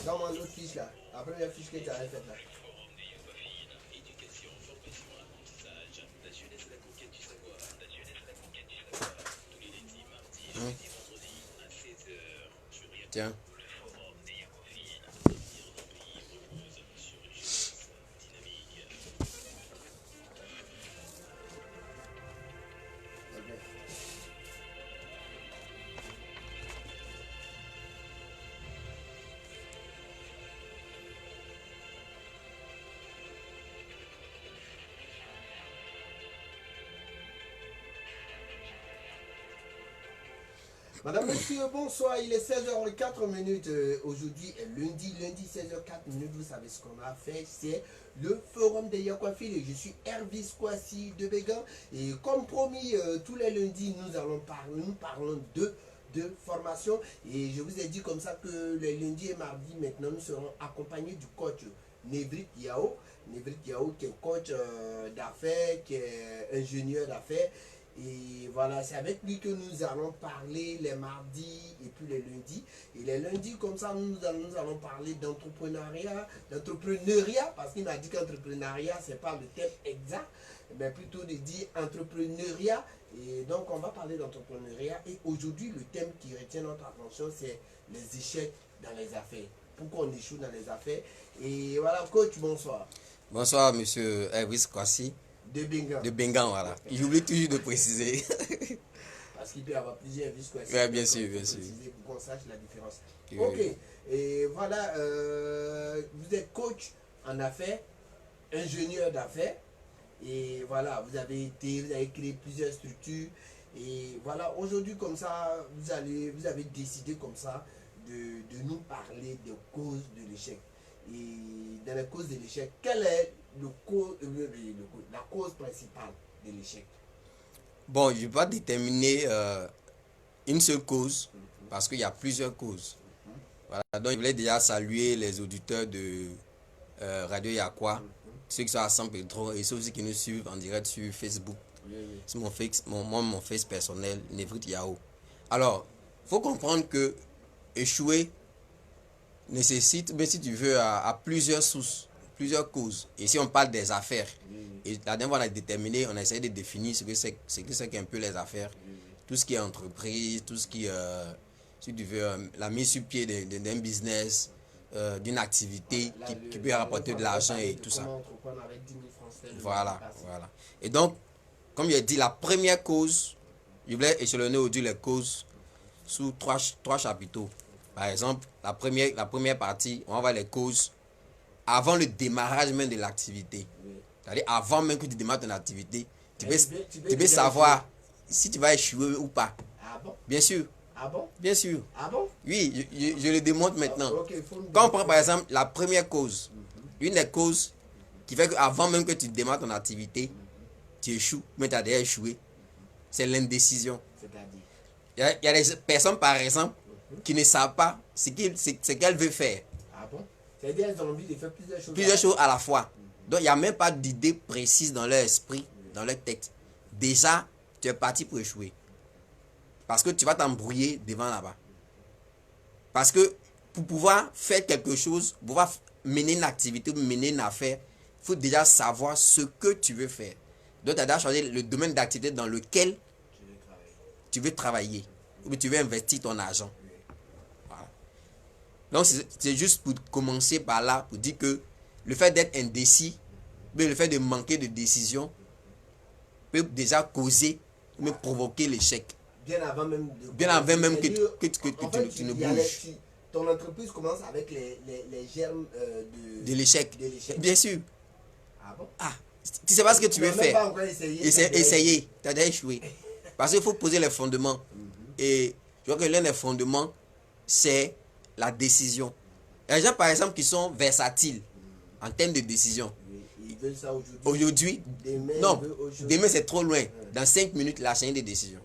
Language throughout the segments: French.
Dans l'autre fiche là. La première fiche que tu avais faite là. Hum. Tiens. Madame, monsieur, bonsoir. Il est 16h04 aujourd'hui, lundi 16h04. Vous savez ce qu'on a fait. C'est le forum des Yakwafil et je suis Hervis Kwasi de Béguin. Et comme promis, tous les lundis, nous parlons de formation. Et je vous ai dit comme ça que les lundis et mardis, maintenant, nous serons accompagnés du coach Nevrit Yao. Nevrit Yao qui est coach d'affaires, qui est ingénieur d'affaires. Et voilà, c'est avec lui que nous allons parler les mardis et puis les lundis. Et les lundis, comme ça, nous allons parler d'entrepreneuriat, parce qu'il m'a dit qu'entrepreneuriat, ce n'est pas le thème exact, mais plutôt de dire entrepreneuriat. Et donc, on va parler d'entrepreneuriat. Et aujourd'hui, le thème qui retient notre attention, c'est les échecs dans les affaires. Pourquoi on échoue dans les affaires. Et voilà, coach, bonsoir. Bonsoir, monsieur Hervis Kwasi. De Bengan. De Bengan, voilà. J'oublie toujours de préciser. Parce qu'il peut y avoir plusieurs vis. Oui, bien sûr, bien sûr. Pour qu'on sache la différence. Oui. Ok. Et voilà, vous êtes coach en affaires, ingénieur d'affaires. Et voilà, vous avez créé plusieurs structures. Et voilà, aujourd'hui, comme ça, vous avez décidé comme ça de nous parler des causes de l'échec. Et dans les causes de l'échec, quelle est la cause principale de l'échec? Bon, je ne vais pas déterminer une seule cause, parce qu'il y a plusieurs causes. Voilà, donc je voulais déjà saluer les auditeurs de Radio Yakwa, ceux qui sont à San Pedro et ceux aussi qui nous suivent en direct sur Facebook. C'est mon face personnel, Nevrit Yao. Alors, il faut comprendre que échouer nécessite, mais si tu veux, à plusieurs sources, plusieurs causes. Et si on parle des affaires, et la dernière fois on a déterminé, on a essayé de définir ce que c'est qu'un peu les affaires, tout ce qui est entreprise, tout ce qui, si tu veux, la mise sur pied d'un business, d'une activité qui peut rapporter de l'argent et tout ça. Voilà. Et donc, comme j'ai dit, la première cause, je voulais échelonner aujourd'hui les causes sous trois chapiteaux. Par exemple, la première partie, on va voir les causes avant le démarrage même de l'activité. C'est-à-dire avant même que tu démarres ton activité, tu veux savoir si tu vas échouer ou pas. Ah bon? Bien sûr. Ah bon? Bien sûr. Ah bon? Oui, je le démontre maintenant. Okay, quand on prend par exemple la première cause, une des causes qui fait qu'avant même que tu démarres ton activité, tu échoues, mais tu as déjà échoué, c'est l'indécision. C'est-à-dire? Il y a des personnes par exemple qui ne savent pas ce qu'elles veulent faire. Ah bon? C'est-à-dire qu'elles ont envie de faire plusieurs choses à la fois. Donc il n'y a même pas d'idée précise dans leur esprit, dans leur tête. Déjà, tu es parti pour échouer. Parce que tu vas t'embrouiller devant là-bas. Parce que pour pouvoir faire quelque chose, pour pouvoir mener une activité, mener une affaire, il faut déjà savoir ce que tu veux faire. Donc tu as déjà choisi le domaine d'activité dans lequel tu veux travailler. Ou tu veux investir ton argent. Voilà. Donc c'est juste pour commencer par là, pour dire que le fait d'être indécis, mais le fait de manquer de décision peut déjà causer, mais provoquer l'échec. Bien avant même que tu ne bouges. Ton entreprise commence avec les germes de l'échec. Bien sûr. Ah bon? Ah, tu sais pas ce que tu veux faire. Pas encore essayer. Tu as déjà échoué. Parce qu'il faut poser les fondements. Et je vois que l'un des fondements, c'est la décision. Il y a des gens, par exemple, qui sont versatiles en termes de décision. Ils veulent ça aujourd'hui. Demain c'est trop loin. Dans 5 minutes, il a changé de décision.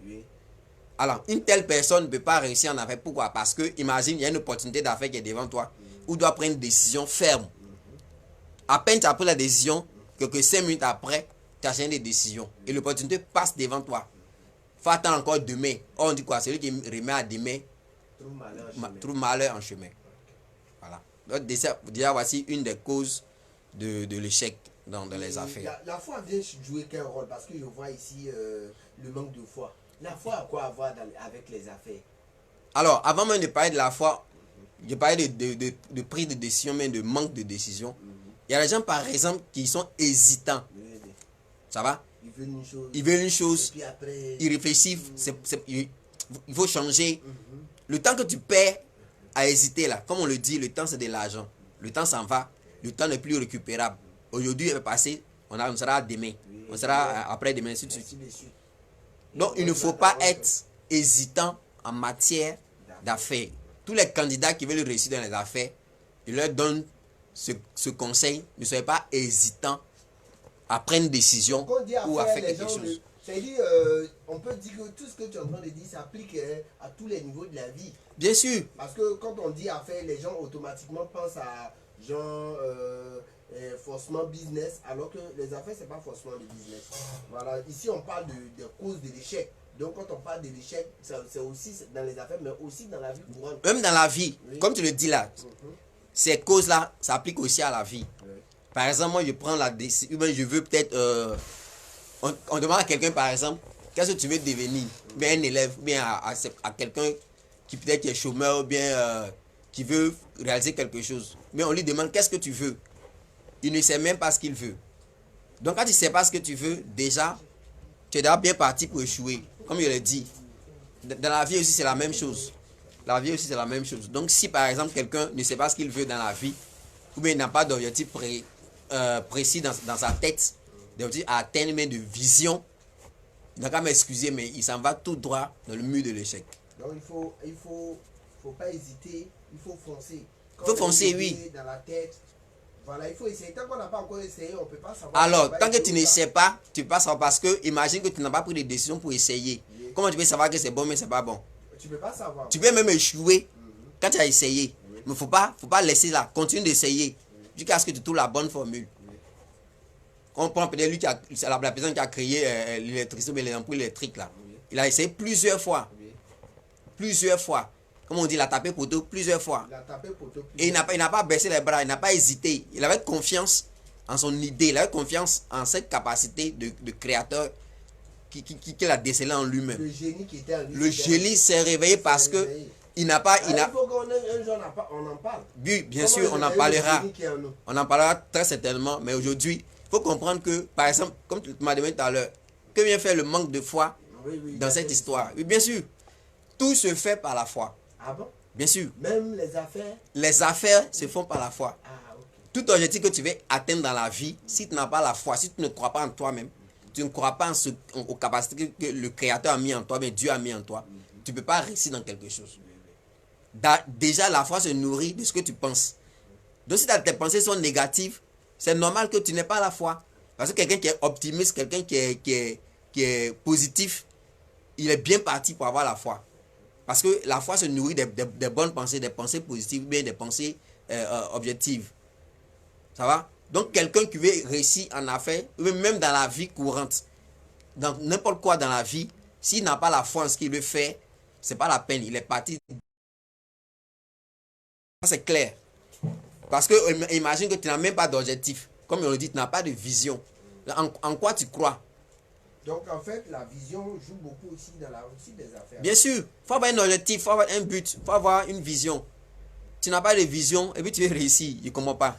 Alors, une telle personne ne peut pas réussir en affaires. Pourquoi? Parce que, imagine, il y a une opportunité d'affaires qui est devant toi, où tu dois prendre une décision ferme. À peine tu as pris la décision, quelques 5 minutes après, tu as changé de décision. Et l'opportunité passe devant toi. Il faut attendre encore demain. On dit quoi? Celui qui remet à demain trouve malheur en chemin. Voilà. Donc, déjà, voici une des causes de l'échec dans les affaires. La foi vient jouer quel rôle? Parce que je vois ici le manque de foi. La foi a quoi à voir avec les affaires? Alors, avant même de parler de la foi, je parlais de prise de décision, mais de manque de décision. Il y a des gens, par exemple, qui sont hésitants. Ça va? Ils veulent une chose. Et puis après, ils réfléchissent. Il faut changer. Le temps que tu perds à hésiter, là, comme on le dit, le temps, c'est de l'argent. Le temps s'en va. Le temps n'est plus récupérable. Aujourd'hui, il va passer. On sera demain. On sera après-demain, ainsi de suite. Donc, il ne faut pas être hésitant en matière d'affaires. Tous les candidats qui veulent réussir dans les affaires, je leur donne ce conseil. Ne soyez pas hésitants à prendre une décision ou à faire quelque chose. C'est-à-dire, on peut dire que tout ce que tu es en train de dire s'applique à tous les niveaux de la vie. Bien sûr. Parce que quand on dit affaires, les gens automatiquement pensent à genre forcément business, alors que les affaires, c'est pas forcément le business. Voilà, ici on parle de causes de l'échec. Donc quand on parle de l'échec, c'est aussi dans les affaires, mais aussi dans la vie courante. Même dans la vie, oui. Comme tu le dis là, ces causes-là s'appliquent aussi à la vie. Oui. Par exemple, moi je prends la décision, je veux peut-être, on demande à quelqu'un par exemple, qu'est-ce que tu veux devenir? Bien un élève, bien à quelqu'un qui peut-être est chômeur, bien qui veut réaliser quelque chose. Mais on lui demande qu'est-ce que tu veux? Il ne sait même pas ce qu'il veut. Donc quand tu ne sais pas ce que tu veux, déjà, tu es déjà bien parti pour échouer. Comme je l'ai dit, dans la vie aussi c'est la même chose. La vie aussi c'est la même chose. Donc si par exemple quelqu'un ne sait pas ce qu'il veut dans la vie, ou bien il n'a pas d'objectif précis dans sa tête, d'objectif à atteindre, mais de vision, il n'a qu'à m'excuser, mais il s'en va tout droit dans le mur de l'échec. Donc il faut pas hésiter, il faut foncer. Il faut foncer, oui. Dans la tête, voilà, il faut essayer. Tant qu'on n'a pas encore essayé, on ne peut pas savoir. Alors, tant que tu ne sais pas, tu ne peux pas savoir parce que imagine que tu n'as pas pris de décision pour essayer. Oui. Comment tu peux savoir que c'est bon mais c'est pas bon? Tu ne peux pas savoir. Tu peux même échouer quand tu as essayé. Oui. Mais faut pas laisser là. Continue d'essayer jusqu'à ce que tu trouves la bonne formule. Oui. On prend peut-être lui la personne qui a créé l'électricité, mais les ampoules électriques là. Oui. Il a essayé plusieurs fois. Oui. Plusieurs fois. Comme on dit, il a tapé poteau plusieurs fois. Et il n'a pas baissé les bras, il n'a pas hésité. Il avait confiance en son idée, il avait confiance en cette capacité de créateur qu'il a décelé en lui-même. Le génie qui était en lui. Le génie s'est réveillé parce que il n'a pas... Il faut qu'on un jour on en parle. Oui, bien sûr, on en parlera. On en parlera très certainement, mais aujourd'hui, il faut comprendre que, par exemple, comme tu m'as demandé tout à l'heure, que vient faire le manque de foi dans cette histoire? Oui, bien sûr, tout se fait par la foi. Ah bon? Bien sûr. Même les affaires? Les affaires se font par la foi. Ah, okay. Tout objectif que tu veux atteindre dans la vie, si tu n'as pas la foi, si tu ne crois pas en toi-même, tu ne crois pas aux capacités que le Créateur a mis en toi, mais Dieu a mis en toi, tu ne peux pas réussir dans quelque chose. Déjà, la foi se nourrit de ce que tu penses. Donc si tes pensées sont négatives, c'est normal que tu n'aies pas la foi. Parce que quelqu'un qui est optimiste, quelqu'un qui est positif, il est bien parti pour avoir la foi. Parce que la foi se nourrit des bonnes pensées, des pensées positives, bien des pensées objectives. Ça va? Donc quelqu'un qui veut réussir en affaires, même dans la vie courante, dans n'importe quoi dans la vie, s'il n'a pas la foi en ce qu'il veut faire, c'est pas la peine. Il est parti. C'est clair. Parce que imagine que tu n'as même pas d'objectif. Comme on le dit, tu n'as pas de vision. En quoi tu crois? Donc en fait, la vision joue beaucoup aussi dans la réussite des affaires. Bien sûr, il faut avoir un objectif, il faut avoir un but, il faut avoir une vision. Tu n'as pas de vision et puis tu veux réussir, je ne comprends pas.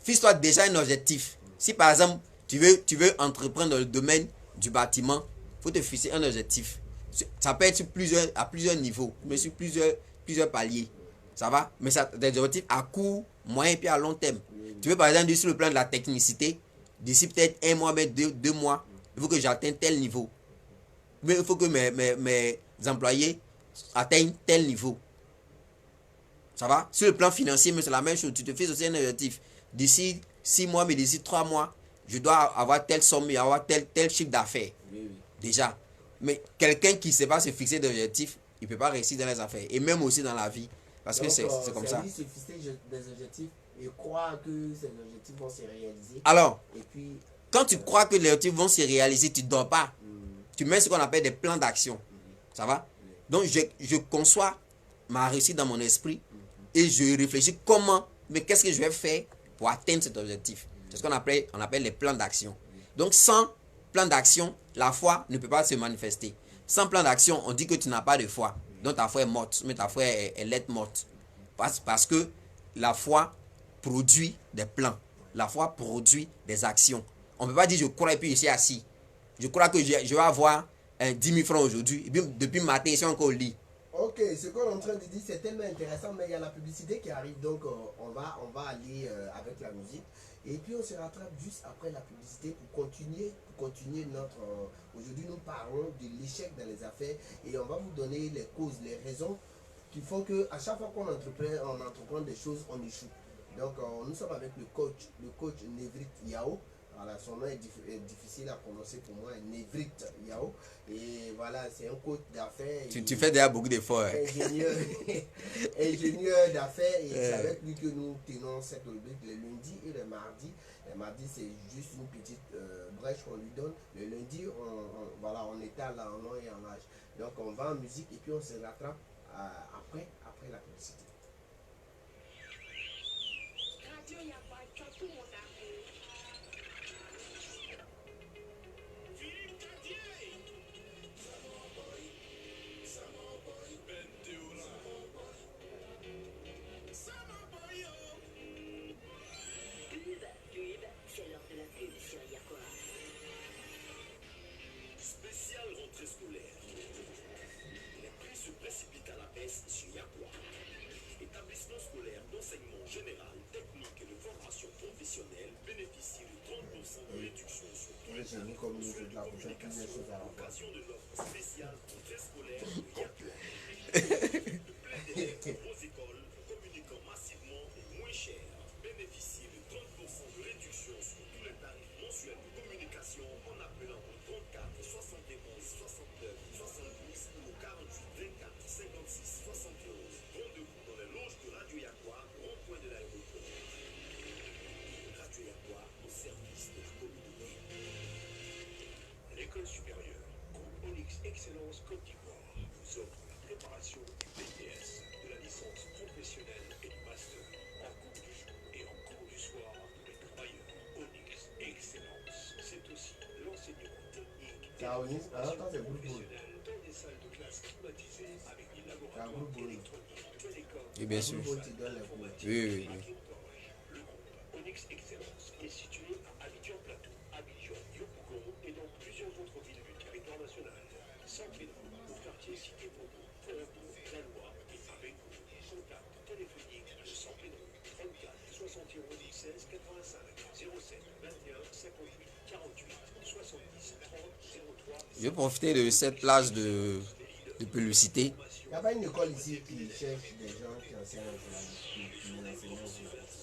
Fixe-toi déjà un objectif. Si par exemple, tu veux entreprendre dans le domaine du bâtiment, il faut te fixer un objectif. Ça peut être à plusieurs niveaux, mais sur plusieurs paliers. Ça va? Mais ça des objectifs à court, moyen et puis à long terme. Tu veux par exemple dire sur le plan de la technicité, d'ici peut-être un mois, mais deux mois, il faut que j'atteigne tel niveau. Mais il faut que mes employés atteignent tel niveau. Ça va? Sur le plan financier, mais c'est la même chose. Tu te fixes aussi un objectif. D'ici 6 mois, mais d'ici 3 mois, je dois avoir telle somme, avoir tel chiffre d'affaires. Oui. Déjà. Mais quelqu'un qui ne sait pas se fixer d'objectifs, il ne peut pas réussir dans les affaires. Et même aussi dans la vie. Parce que c'est comme ça. Se fixer des objectifs et croire que ces objectifs vont se réaliser. Alors, et puis, quand tu crois que les objectifs vont se réaliser, tu ne dors pas. Tu mets ce qu'on appelle des plans d'action. Ça va? Donc, je conçois ma réussite dans mon esprit et je réfléchis comment mais qu'est-ce que je vais faire pour atteindre cet objectif? C'est ce qu'on appelle les plans d'action. Donc, sans plan d'action, la foi ne peut pas se manifester. Sans plan d'action, on dit que tu n'as pas de foi. Donc, ta foi est morte, mais ta foi elle est morte. Parce que la foi produit des plans. La foi produit des actions. On ne peut pas dire je crois et puis je suis assis. Je crois que je vais avoir 10 000 francs aujourd'hui. Et puis depuis matin, je suis encore au lit. Ok, ce qu'on est en train de dire, c'est tellement intéressant, mais il y a la publicité qui arrive, donc on va aller avec la musique. Et puis on se rattrape juste après la publicité pour continuer notre... Aujourd'hui, nous parlons de l'échec dans les affaires et on va vous donner les causes, les raisons qui font qu'à chaque fois qu'on entreprend des choses, on échoue. Donc nous sommes avec le coach Nevrit Yao. Voilà, son nom est difficile à prononcer pour moi, Nevrit Yao. Et voilà, c'est un coach d'affaires. Tu fais déjà beaucoup d'efforts. Hein. Ingénieur d'affaires. Et c'est avec lui que nous tenons cette rubrique le lundi et le mardi. Le mardi, c'est juste une petite brèche qu'on lui donne. Le lundi, on étale en nom et en âge. Donc on va en musique et puis on se rattrape après la publicité. Sur Yakwa. Établissement scolaire d'enseignement général, technique et de formation professionnelle bénéficie de 30% de réduction sur tous les tarifs mensuels de communication à l'occasion de l'offre spéciale rentrée scolaire de Yakwa. De plein d'élèves aux écoles communiquant massivement et moins cher bénéficie de 30% de réduction sur tous les tarifs mensuels de communication en appelant au 34 71 69 72 ou au 48 24 56 71. Rendez-vous dans les loges de Radio Yakwa, rond-point de l'aéroport. Radio Yakwa au service de la communauté. L'école supérieure, groupe Onyx Excellence Côte d'Ivoire, vous offre la préparation du BTS, de la licence professionnelle et du master, en cours du jour et en cours du soir pour les travailleurs. Onyx Excellence, c'est aussi l'enseignement technique et la formation professionnelle dans des salles de classe climatisées avec des laboratoires électroniques, télécom. Oui, bien sûr. Oui. Le groupe Onyx Excellence est situé à Abidjan-Plateau, Abidjan, Yopougon et dans plusieurs autres villes du territoire national. Saint-Clément, au quartier Cité-Bobo, Porto, Galois et avec vous. Contact téléphonique de Saint-Clément 34 71 16 85 07 21 58 48 70 30 03. Je vais profiter de cette plage de publicité. Il n'y a pas une école ici qui cherche des gens qui enseignent en journalisme.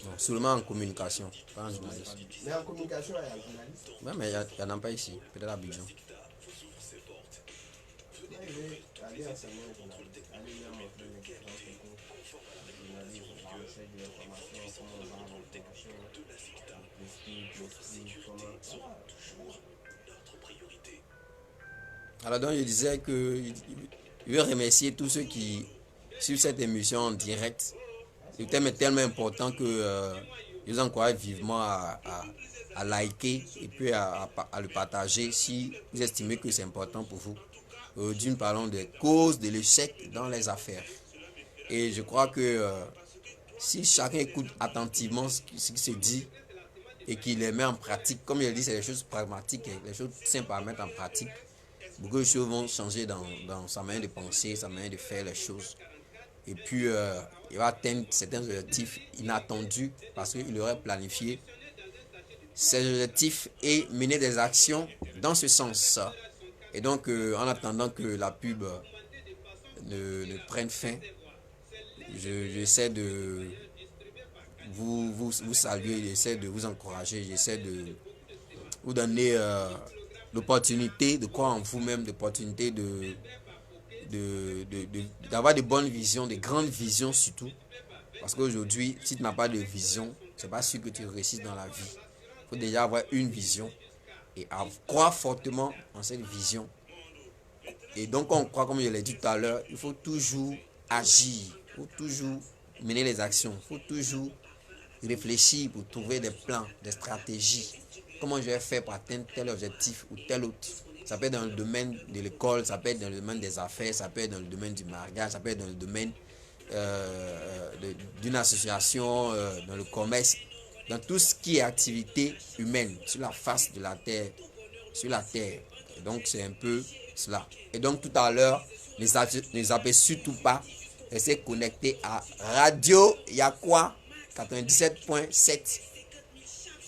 Non, seulement en communication, pas en journalisme. Mais en communication, il y a un journaliste. Ouais, mais il n'y en a pas ici, peut-être à Abidjan. Moi, je vais aller enseigner un journaliste. Aller leur montrer les différents techniques. Journalisme, la recherche de l'information, comment on va à l'information, comment... Alors donc je disais que je veux remercier tous ceux qui suivent cette émission en direct. Le thème est tellement important que je vous encourage vivement à liker et puis à le partager si vous estimez que c'est important pour vous. Aujourd'hui nous parlons des causes de l'échec dans les affaires. Et je crois que si chacun écoute attentivement ce qui se dit et qu'il les met en pratique, comme je l'ai dit, c'est des choses pragmatiques, les choses simples à mettre en pratique. Beaucoup de choses vont changer dans sa manière de penser, sa manière de faire les choses. Et puis, il va atteindre certains objectifs inattendus parce qu'il aurait planifié ces objectifs et mener des actions dans ce sens. Et donc, en attendant que la pub ne prenne fin, j'essaie de vous saluer, j'essaie de vous encourager, j'essaie de vous donner l'opportunité de croire en vous-même, l'opportunité d'avoir de bonnes visions, de grandes visions surtout. Parce qu'aujourd'hui, si tu n'as pas de vision, c'est pas sûr que tu réussisses dans la vie. Il faut déjà avoir une vision et croire fortement en cette vision. Et donc, on croit, comme je l'ai dit tout à l'heure, il faut toujours agir, il faut toujours mener les actions, il faut toujours réfléchir pour trouver des plans, des stratégies. Comment je vais faire pour atteindre tel objectif ou tel autre. Ça peut être dans le domaine de l'école, ça peut être dans le domaine des affaires, ça peut être dans le domaine du mariage, ça peut être dans le domaine d'une association, dans le commerce, dans tout ce qui est activité humaine sur la face de la terre, sur la terre. Et donc c'est un peu cela. Et donc tout à l'heure, ne zappez surtout pas, restez connectés à Radio Yakwa 97.7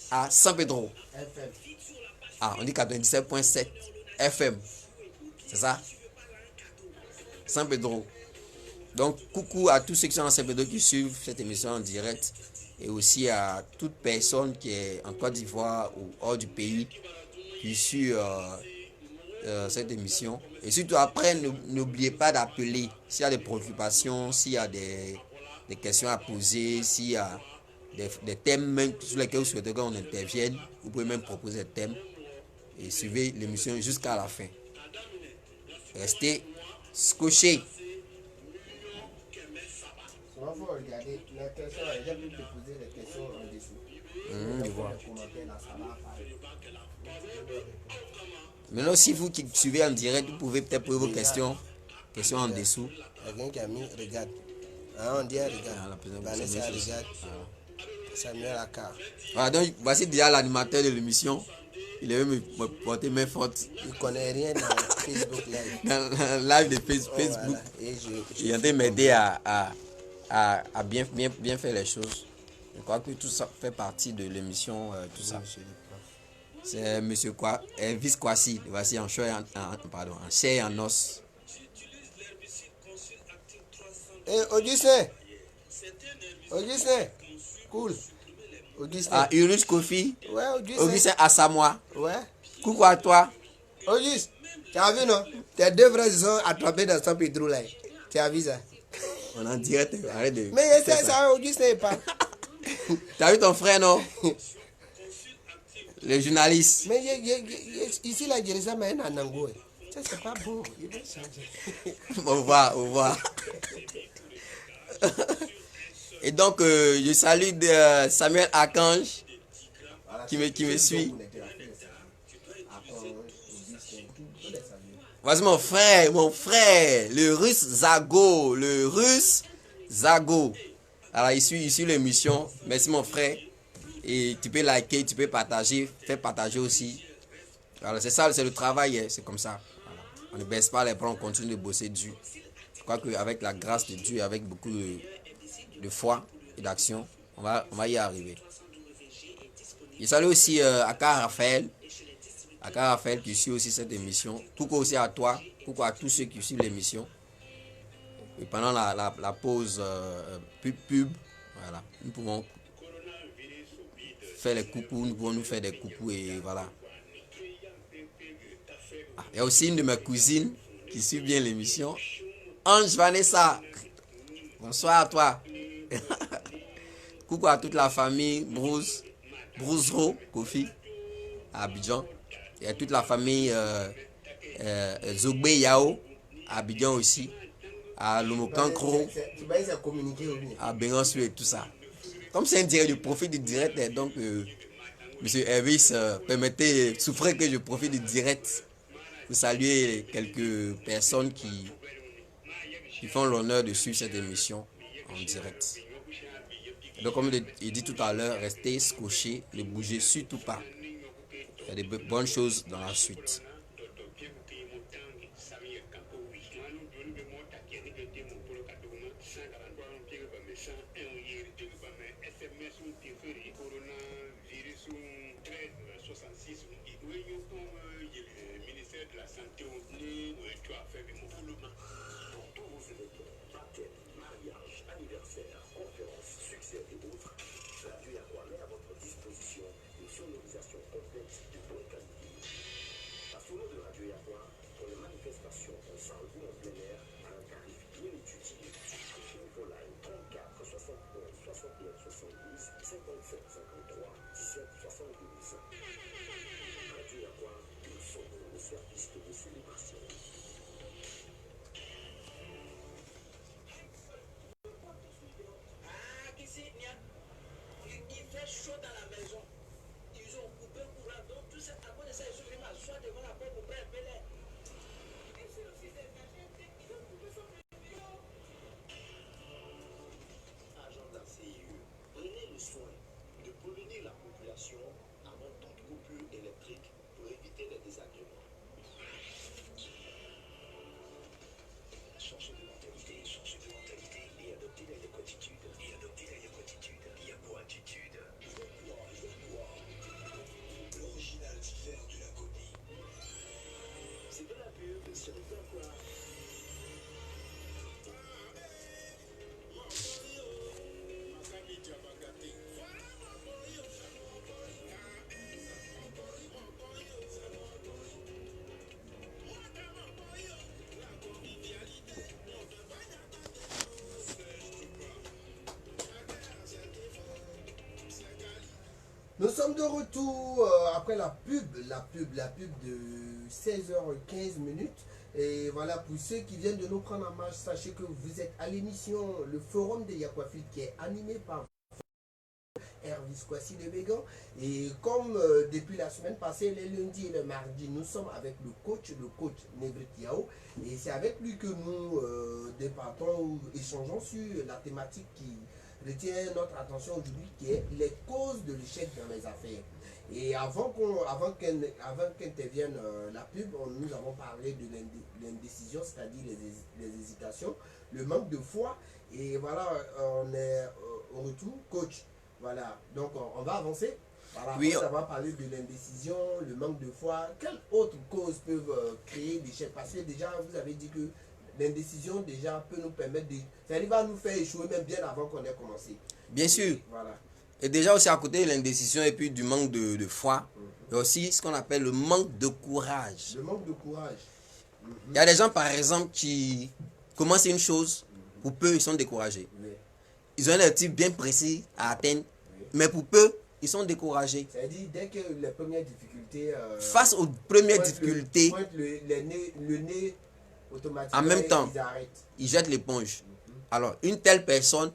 à San Pedro. FM. Ah, on dit 97.7 FM. C'est ça? San Pedro. Donc, coucou à tous ceux qui sont à San Pedro qui suivent cette émission en direct. Et aussi à toute personne qui est en Côte d'Ivoire ou hors du pays qui suit cette émission. Et surtout après, n'oubliez pas d'appeler s'il y a des préoccupations, s'il y a des questions à poser, s'il y a des thèmes même sur lesquels vous souhaitez qu'on intervienne. Vous pouvez même proposer des thèmes et suivez l'émission jusqu'à la fin. Restez scotchés. Souvent, il faut regarder les questions. J'ai pu te poser des questions en dessous. Je vois. Les commentaires là, ça va apparaître. Maintenant, si vous qui suivez en direct, vous pouvez peut-être poser vos questions en dessous. Quelqu'un qui a mis regarde. Hein, on dit regarde. Ah, la personne- Vanessa Samuel- regarde. Samuel Akar. Voilà, donc voici déjà l'animateur de l'émission. Il est me porter main forte Il ne connaît rien dans Facebook Live. dans le live de Facebook. Voilà. Et Il est en train de m'aider à bien faire les choses. Je crois que tout ça fait partie de l'émission, tout ça. C'est monsieur quoi, Elvis Kwasi. Voici en chair et en os. Eh, Augustin. Augustin. Cool. Augustin. Ah, Urus Kofi. Ouais, Augustin. Augustin Assamoah. Ouais. Coucou à toi. Auguste, tu as vu, non? Tes deux frères se sont attrapés dans San Pedro là. Tu as vu ça? On est en direct, arrête de. Mais faire c'est ça, Augustin est pas. T'as vu ton frère, non? Le journaliste. Mais ici, là, Jérusalem est un Anango. Ça, c'est pas bon. Il va changer. Au revoir. Et donc, je salue Samuel Archange qui me suit. Voici mon frère, le russe Zago. Alors, il suit l'émission. Merci mon frère. Et tu peux liker, tu peux partager, faire partager aussi. Alors, c'est ça, c'est le travail, c'est comme ça. Voilà. On ne baisse pas les bras, on continue de bosser dur. Je crois qu'avec la grâce de Dieu, avec beaucoup de foi et d'action, on va y arriver. Je salue aussi Aka Raphaël qui suit aussi cette émission. Coucou aussi à toi, coucou à tous ceux qui suivent l'émission. Et pendant la pause pub, voilà, nous pouvons faire les coucous, nous pouvons nous faire des coucous et voilà. Ah, il y a aussi une de mes cousines qui suit bien l'émission. Ange Vanessa, bonsoir à toi. Coucou à toute la famille Broussereau, Kofi, à Abidjan. Et à toute la famille Zogbe Yao, à Abidjan aussi. À Lomokankro, à Bengansou et tout ça. Comme c'est un direct, je profite du direct. Donc, monsieur Elvis, permettez, souffrez que je profite du direct pour saluer quelques personnes qui font l'honneur de suivre cette émission en direct. Donc, comme je dit tout à l'heure, restez scotchés, ne bougez surtout pas. Il y a des bonnes choses dans la suite. Nous sommes de retour après la pub de 16h15 minutes. Et voilà, pour ceux qui viennent de nous prendre en marche, sachez que vous êtes à l'émission Le Forum de Yakwafil qui est animé par Hervis Kwasi de Bégan. Et comme depuis la semaine passée, les lundis et les mardis, nous sommes avec le coach Nebrit Yao. Et c'est avec lui que nous débattons ou échangeons sur la thématique qui retient notre attention aujourd'hui, qui est les causes de l'échec dans les affaires. Et avant qu'intervienne la pub, nous avons parlé de l'indécision, c'est-à-dire les hésitations, le manque de foi. Et voilà, on est au retour, coach. Voilà, donc on va avancer. Voilà, Oui, ça va parler de l'indécision, le manque de foi. Quelles autres causes peuvent créer l'échec? Parce que déjà, vous avez dit que l'indécision déjà peut nous permettre de... Ça va nous faire échouer même bien avant qu'on ait commencé. bien sûr. Voilà. Et déjà aussi à côté de l'indécision et puis du manque de foi, il y a aussi ce qu'on appelle le manque de courage. Le manque de courage. Il y a des gens par exemple qui commencent une chose, pour peu ils sont découragés. Oui. Ils ont un objectif bien précis à atteindre, mais pour peu ils sont découragés. C'est-à-dire dès que les premières difficultés... Face aux premières pointent difficultés, le nez automatiquement, en même temps, ils arrêtent. ils jettent l'éponge. Alors une telle personne,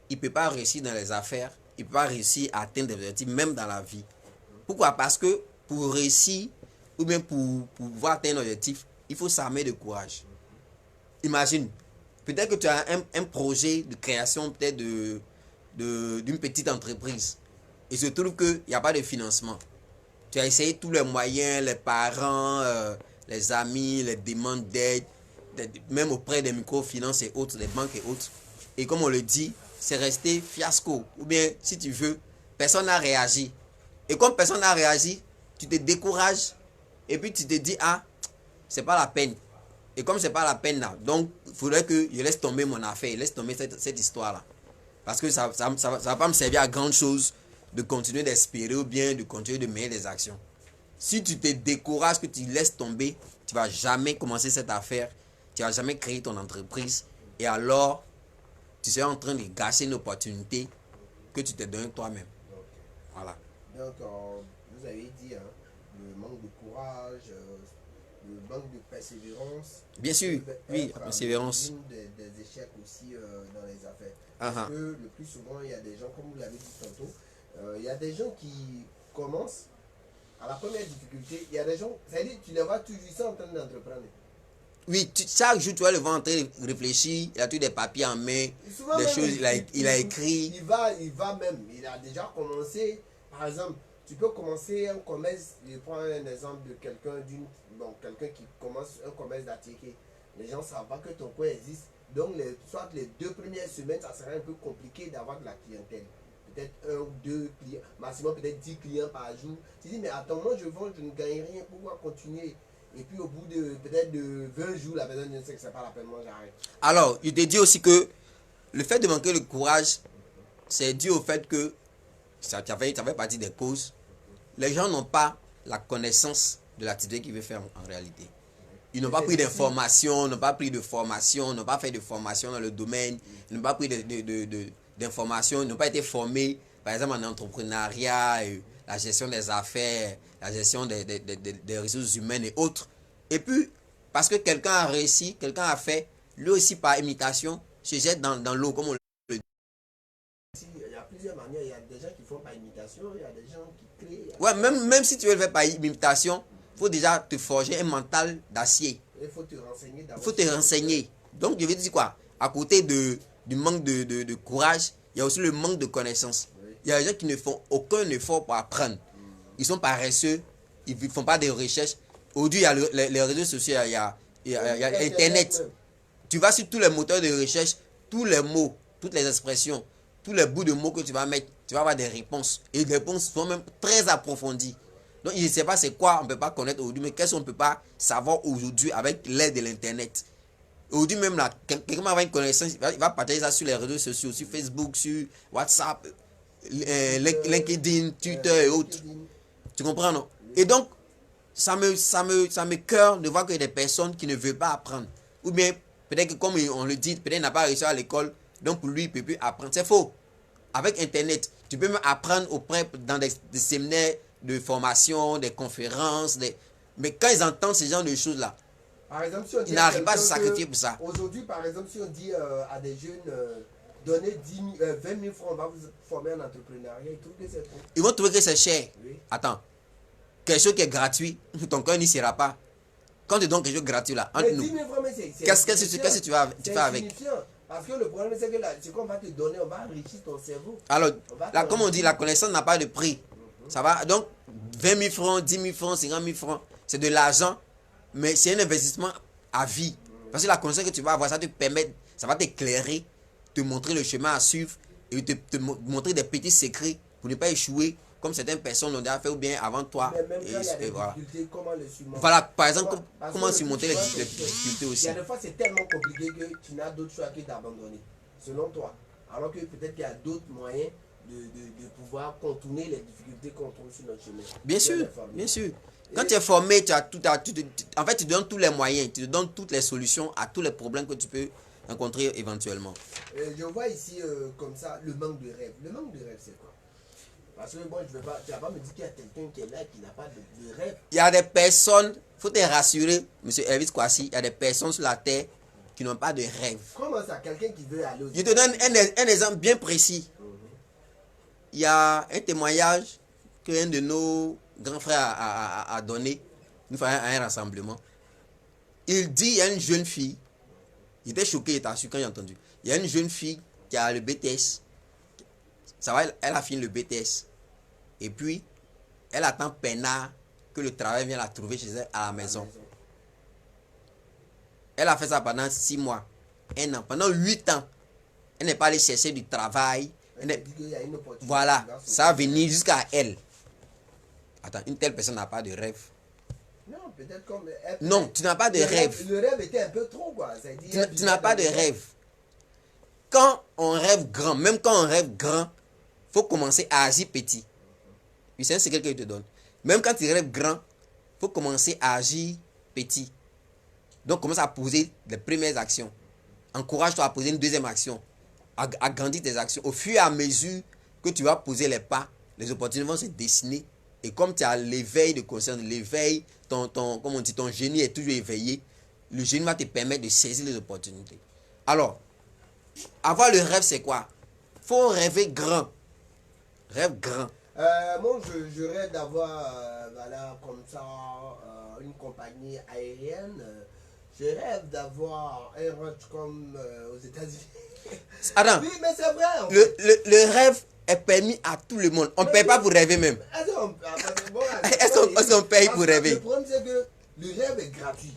il ne peut pas réussir dans les affaires, il ne peut pas réussir à atteindre des objectifs, même dans la vie. Pourquoi? Parce que pour réussir, ou bien pour pouvoir atteindre un objectif, il faut s'armer de courage. Imagine, peut-être que tu as un projet de création peut-être d'une petite entreprise. Il se trouve qu'il n'y a pas de financement. Tu as essayé tous les moyens, les parents, les amis, les demandes d'aide, même auprès des microfinances et autres, des banques et autres. Et comme on le dit, c'est resté fiasco. Ou bien, si tu veux, personne n'a réagi. Et comme personne n'a réagi, tu te décourages. Et puis tu te dis, ah, c'est pas la peine. Et comme c'est pas la peine là, donc il faudrait que je laisse tomber mon affaire, laisse tomber cette histoire-là. Parce que ça va pas me servir à grand chose de continuer d'espérer ou bien de continuer de mener des actions. Si tu te décourages, que tu laisses tomber, tu vas jamais commencer cette affaire, tu vas jamais créer ton entreprise. Et alors, tu seras en train de gâcher une opportunité que tu t'es donnée toi-même. Voilà. Donc, vous avez dit, hein, le manque de courage, le manque de persévérance. Bien sûr, oui, la persévérance. L'une des échecs aussi dans les affaires. Uh-huh. Parce que le plus souvent, il y a des gens, comme vous l'avez dit tantôt, il y a des gens qui commencent à la première difficulté. Il y a des gens, c'est-à-dire tu les vois toujours, ils sont en train d'entreprendre. Oui, chaque jour, tu vas le voir en train de réfléchir, il a tous des papiers en main, Souvent des même, choses, il a écrit. Il va même, il a déjà commencé. Par exemple, tu peux commencer un commerce, je prends un exemple de quelqu'un quelqu'un qui commence un commerce d'attiqué. Les gens ne savent pas que ton coin existe. Donc, soit les 2 premières semaines, ça serait un peu compliqué d'avoir de la clientèle. Peut-être 1 ou 2 clients, maximum peut-être 10 clients par jour. Tu dis, mais attends, moi je vends, je ne gagne rien, pourquoi continuer? Et puis au bout de peut-être de 20 jours, la personne ne sait que c'est pas la peine, moi j'arrête. Alors, il te dit aussi que le fait de manquer de courage, c'est dû au fait que, ça fait partie des causes, les gens n'ont pas la connaissance de l'activité qu'ils veulent faire en réalité. Ils n'ont pas pris d'informations, n'ont pas pris de formation, n'ont pas fait de formation dans le domaine, ils n'ont pas pris d'informations, ils n'ont pas été formés, par exemple en entrepreneuriat, la gestion des affaires, la gestion des ressources humaines et autres. Et puis, parce que quelqu'un a réussi, quelqu'un a fait, lui aussi par imitation, se jette dans l'eau, comme on le dit. Il y a plusieurs manières, il y a des gens qui font par imitation, il y a des gens qui créent. Ouais, même si tu veux le faire par imitation, il faut déjà te forger un mental d'acier. Il faut te renseigner d'abord. Il faut te renseigner. Donc, je veux dire quoi? À côté du manque de courage, il y a aussi le manque de connaissances. Oui. Il y a des gens qui ne font aucun effort pour apprendre. Ils sont paresseux, ils ne font pas de recherches. Aujourd'hui, il y a les réseaux sociaux, il y a Internet. Tu vas sur tous les moteurs de recherche, tous les mots, toutes les expressions, tous les bouts de mots que tu vas mettre, tu vas avoir des réponses. Et les réponses sont même très approfondies. Donc, je ne sais pas c'est quoi, on ne peut pas connaître aujourd'hui, mais qu'est-ce qu'on ne peut pas savoir aujourd'hui avec l'aide de l'Internet. Aujourd'hui même là, quelqu'un va avoir une connaissance, il va partager ça sur les réseaux sociaux, sur Facebook, sur WhatsApp, LinkedIn, Twitter et autres. Tu comprends, non? Et donc, ça me cœur de voir que des personnes qui ne veulent pas apprendre. Ou bien, peut-être que comme on le dit, peut-être qu'il n'a pas réussi à l'école, donc pour lui, il ne peut plus apprendre. C'est faux. Avec Internet, Tu peux même apprendre auprès dans des séminaires de formation, des conférences. Mais quand ils entendent ce genre de choses-là, Par exemple, si on dit ils à n'arrivent pas à se quelqu'un sacrifier que pour ça. Aujourd'hui, par exemple, si on dit à des jeunes, donnez 20 000 francs, on va vous former en entrepreneuriat, ils trouvent que c'est trop. Ils vont trouver que c'est cher. Oui. Attends, quelque chose qui est gratuit, ton cœur n'y sera pas. Quand tu donnes quelque chose de gratuit là, entre Mais nous, 10 000 francs, mais c'est qu'est-ce que insignifiant. tu fais avec? Insignifiant. Parce que le problème, c'est que ce qu'on va te donner, on va enrichir ton cerveau. Alors, On va là, te comme on dit, la enrichir. connaissance n'a pas de prix. Ça va? Donc, 20 000 francs, 10 000 francs, 50 000 francs, c'est de l'argent, mais c'est un investissement à vie. Parce que la connaissance que tu vas avoir, ça te permet, ça va t'éclairer, te montrer le chemin à suivre et te montrer des petits secrets pour ne pas échouer comme certaines personnes l'ont déjà fait ou bien avant toi. Mais même quand il y a des Voilà. difficultés, comment le surmonter? Voilà, par exemple, Parce comment que surmonter tu les vois, difficultés Il aussi. y a des fois, c'est tellement compliqué que tu n'as d'autre choix que d'abandonner, selon toi. Alors que peut-être qu'il y a d'autres moyens de pouvoir contourner les difficultés qu'on trouve sur notre chemin. Bien Si on sûr, est formé. bien sûr. Quand tu es formé, tu as tout, en fait, tu te donnes tous les moyens, tu te donnes toutes les solutions à tous les problèmes que tu peux rencontrer éventuellement. Je vois ici comme ça le manque de rêve. Le manque de rêve, c'est quoi? Parce que bon, tu vas pas me dire qu'il y a quelqu'un qui est là qui n'a pas de rêve. Il y a des personnes, il faut te rassurer, M. Elvis Kwasi, il y a des personnes sur la terre qui n'ont pas de rêve. Comment ça, quelqu'un qui veut aller aux Je te donne un exemple bien précis. Il y a un témoignage qu'un de nos grands frères a donné, une fois à un rassemblement. Il dit, il y a une jeune fille, il était choqué, il était sûr quand j'ai entendu. Il y a une jeune fille qui a le BTS. Ça va, elle a fini le BTS. Et puis, elle attend peinard que le travail vienne la trouver chez elle à la maison. Elle a fait ça pendant 6 mois, 1 an, pendant 8 ans. Elle n'est pas allée chercher du travail. Voilà, ça va venir jusqu'à elle. Attends, une telle personne n'a pas de rêve. Non, peut-être comme... Non, tu n'as pas de rêve. Le rêve était un peu trop, quoi. Tu n'as pas de rêve. Quand on rêve grand, même quand on rêve grand, il faut commencer à agir petit. Oui, c'est un secret que je te donne. Même quand tu rêves grand, il faut commencer à agir petit. Donc, commence à poser les premières actions. Encourage-toi à poser une deuxième action. Agrandir tes actions. Au fur et à mesure que tu vas poser les pas, les opportunités vont se dessiner. Et comme tu as l'éveil de conscience, l'éveil, comme on dit, ton génie est toujours éveillé, le génie va te permettre de saisir les opportunités. Alors, avoir le rêve, c'est quoi? Il faut rêver grand. Rêve grand. Moi, je rêve d'avoir, voilà, comme ça, une compagnie aérienne. Je rêve d'avoir un ranch comme aux États-Unis. Attends, Oui, mais c'est vrai. En fait. le rêve est permis à tout le monde. On ne paye pas pour rêver même. Est-ce qu'on paye pour rêver? Le problème, c'est que le rêve est gratuit.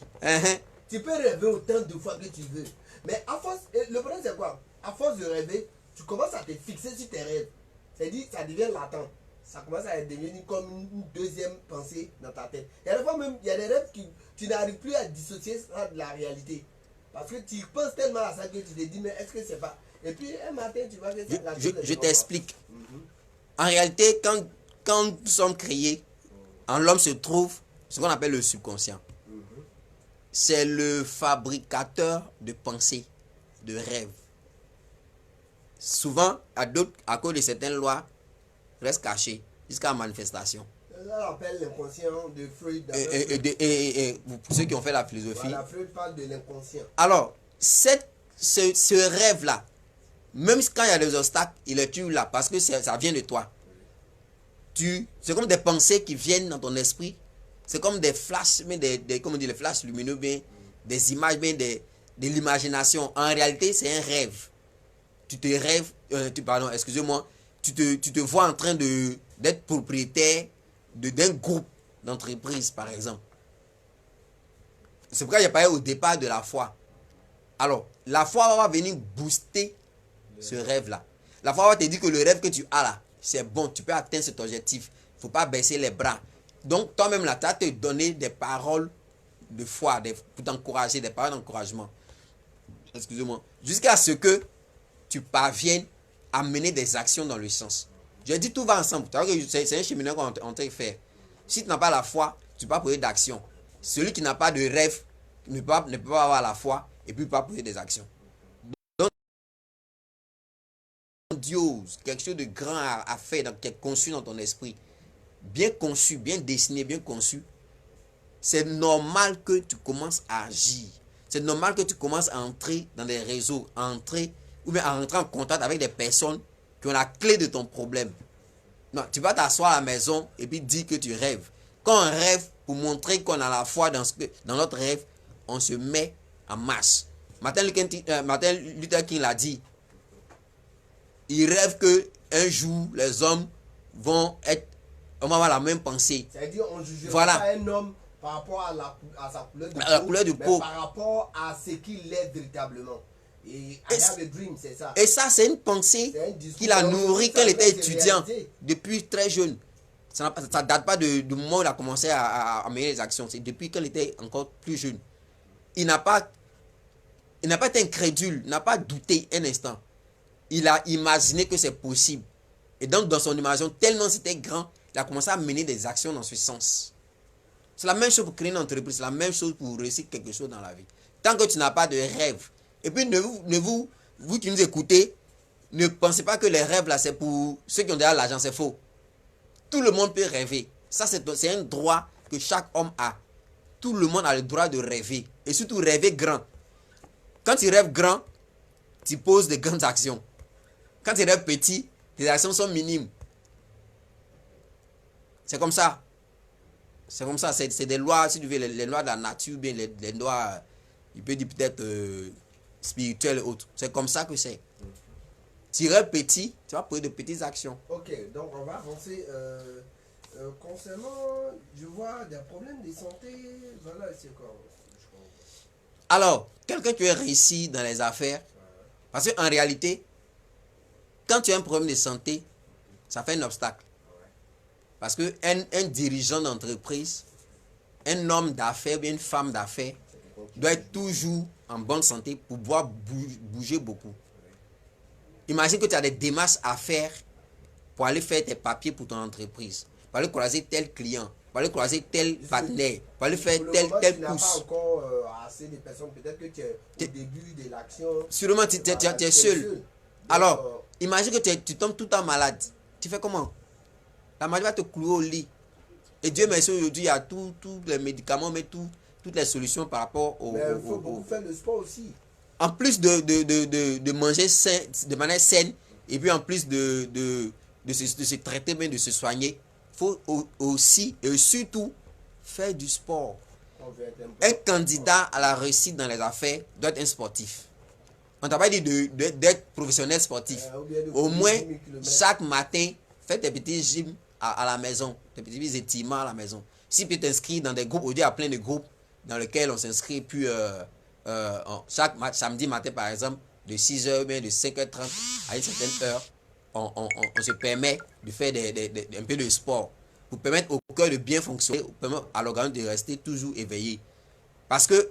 Tu peux rêver autant de fois que tu veux. Mais à force, le problème, c'est quoi? À force de rêver, tu commences à te fixer sur tes rêves. C'est-à-dire, ça devient latent. Ça commence à devenir comme une deuxième pensée dans ta tête. Il y a des fois même, il y a des rêves que tu n'arrives plus à dissocier ça de la réalité. Parce que tu penses tellement à ça que tu te dis, mais est-ce que c'est pas... Et puis un matin, tu vas... Je t'explique. En réalité, quand nous sommes créés, en l'homme se trouve ce qu'on appelle le subconscient. C'est le fabricateur de pensées, de rêves. Souvent, à cause de certaines lois, reste caché jusqu'à la manifestation. Ça appelle l'inconscient de Freud. Et pour ceux qui ont fait la philosophie. Voilà, Freud parle de l'inconscient. Alors, ce rêve-là, même quand il y a des obstacles, il est toujours là parce que ça vient de toi. C'est comme des pensées qui viennent dans ton esprit. C'est comme des flashs, mais comme on dit, les flashs lumineux, bien, des images, bien, de l'imagination. En réalité, c'est un rêve. Tu te rêves, pardon, excusez-moi, tu te vois en train d'être propriétaire d'un groupe d'entreprises, par exemple. C'est pourquoi j'ai parlé au départ de la foi. Alors, la foi va venir booster ce rêve-là. La foi va te dire que le rêve que tu as là, c'est bon, tu peux atteindre cet objectif. Il ne faut pas baisser les bras. Donc, toi-même là, tu vas te donner des paroles de foi, pour t'encourager, des paroles d'encouragement. Excusez-moi. Jusqu'à ce que tu parviennes à mener des actions dans le sens. Je dis tout va ensemble. C'est un cheminement qu'on te fait. Si tu n'as pas la foi, tu ne peux pas poser d'action. Celui qui n'a pas de rêve ne peut pas avoir la foi et puis ne peut pas poser des actions. Donc, grandiose, quelque chose de grand à faire, qui est conçu dans ton esprit, bien conçu, bien dessiné, bien conçu, c'est normal que tu commences à agir. C'est normal que tu commences à entrer dans des réseaux, ou bien à rentrer en contact avec des personnes qui ont la clé de ton problème. Non, tu vas t'asseoir à la maison et puis dire que tu rêves. Quand on rêve, pour montrer qu'on a la foi dans notre rêve, on se met en marche. Martin Luther King l'a dit. Il rêve que un jour, les hommes on va avoir la même pensée. C'est-à-dire on ne jugera Voilà. pas un homme par rapport à sa couleur de peau, peau. mais par rapport à ce qu'il est véritablement. Et I have a dream, c'est ça. Et ça, c'est une pensée C'est un discours qu'il a nourrie quand il était c'est étudiant, réalité. depuis très jeune. Ça ne date pas du moment où il a commencé à mener les actions. C'est depuis qu'il était encore plus jeune. Il n'a pas été incrédule, il n'a pas douté un instant. Il a imaginé que c'est possible. Et donc, dans son imagination, tellement c'était grand, il a commencé à mener des actions dans ce sens. C'est la même chose pour créer une entreprise, c'est la même chose pour réussir quelque chose dans la vie. Tant que tu n'as pas de rêve, et puis vous qui nous écoutez, ne pensez pas que les rêves là, c'est pour ceux qui ont déjà l'argent, c'est faux. Tout le monde peut rêver. Ça, c'est un droit que chaque homme a. Tout le monde a le droit de rêver. Et surtout rêver grand. Quand tu rêves grand, tu poses de grandes actions. Quand tu rêves petit, tes actions sont minimes. C'est comme ça. C'est comme ça. C'est des lois, si tu veux, les lois de la nature, bien les lois, il peut dire peut-être spirituelles et autres. C'est comme ça que c'est. Tu rêves petit, tu vas poser de petites actions. Ok, donc on va avancer. Concernant, je vois des problèmes de santé. Voilà, c'est quoi? Alors, quelqu'un qui a réussi dans les affaires, parce qu'en réalité, quand tu as un problème de santé, ça fait un obstacle. Parce qu'un dirigeant d'entreprise, un homme d'affaires, une femme d'affaires, doit être toujours en bonne santé pour pouvoir bouger beaucoup. Imagine que tu as des démarches à faire pour aller faire tes papiers pour ton entreprise, pour aller croiser tel client, pour aller croiser tel partenaire, pour aller faire tel course. Tu n'as pas encore assez de personnes, peut-être que tu es au début de l'action. Sûrement, tu es seul. Donc, alors, imagine que tu tombes tout le temps malade. Tu fais comment? La maladie va te clouer au lit. Et Dieu merci, aujourd'hui, il y a tous les médicaments, mais toutes les solutions par rapport au... Mais il faut beaucoup faire le sport aussi. En plus de manger de manière saine, et puis en plus de se traiter, mais de se soigner, il faut aussi et surtout faire du sport. Un candidat à la réussite dans les affaires doit être un sportif. On ne t'a pas dit d'être professionnel sportif. Au moins, chaque matin, fais tes petits gyms à la maison, tes petits étirements à la maison. Si tu peux t'inscrire dans des groupes, aujourd'hui il y a plein de groupes dans lesquels on s'inscrit, puis chaque samedi matin par exemple, de 6h, bien de 5h30 à une certaine heure, on se permet de faire un peu de sport pour permettre au cœur de bien fonctionner, pour permettre à l'organisme de rester toujours éveillé. Parce que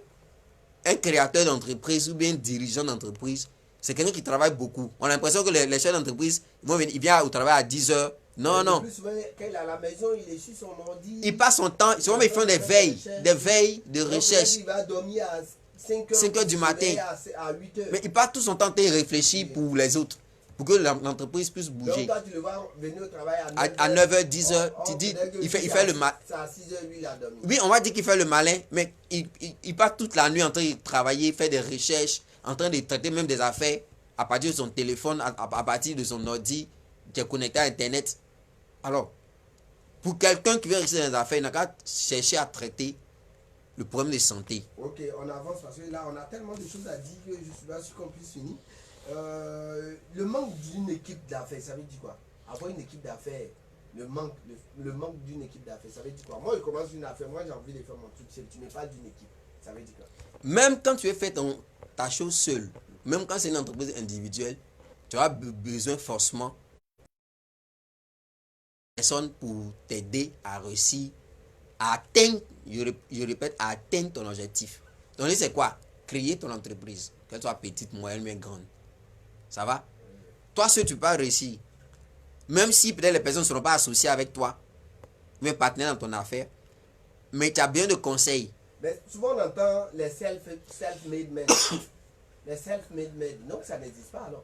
un créateur d'entreprise ou bien un dirigeant d'entreprise, c'est quelqu'un qui travaille beaucoup. On a l'impression que les chefs d'entreprise, il vient au travail à 10h. Non, non. Plus souvent, quand il est à la maison, il est sur son ordi. Il passe son temps, souvent ils font des veilles de recherche. Il va dormir à 5h du matin. À 8h. Mais il passe tout son temps à réfléchir pour les autres, pour que l'entreprise puisse bouger. Donc toi, tu le vois venir au travail à 9h, 10h, tu dis, il fait le malin. C'est à 6h, lui, il a dormi. Oui, on va dire qu'il fait le malin, mais il passe toute la nuit en train de travailler, faire des recherches, en train de traiter même des affaires à partir de son téléphone, à partir de son ordi, qui est connecté à Internet. Alors, pour quelqu'un qui veut réussir dans les affaires, il n'a qu'à chercher à traiter le problème de santé. Ok, on avance parce que là, on a tellement de choses à dire que je suis pas sûr qu'on puisse finir. Le manque d'une équipe d'affaires, ça veut dire quoi? Avoir une équipe d'affaires, le manque d'une équipe d'affaires, ça veut dire quoi? Moi, je commence une affaire, moi j'ai envie de faire mon truc seul. Tu n'es pas d'une équipe, ça veut dire quoi? Même quand tu veux faire ta chose seule, même quand c'est une entreprise individuelle, tu as besoin forcément de personnes pour t'aider à réussir, à atteindre, je répète, à atteindre ton objectif. Donc, c'est quoi? Créer ton entreprise, qu'elle soit petite, moyenne, mais grande. Ça va? Toi seul, tu peux pas réussir. Même si peut-être les personnes ne seront pas associées avec toi, mais partenaires dans ton affaire, mais tu as besoin de conseils. Mais souvent on entend les self-made men. Les self-made men. Non, ça n'existe pas alors.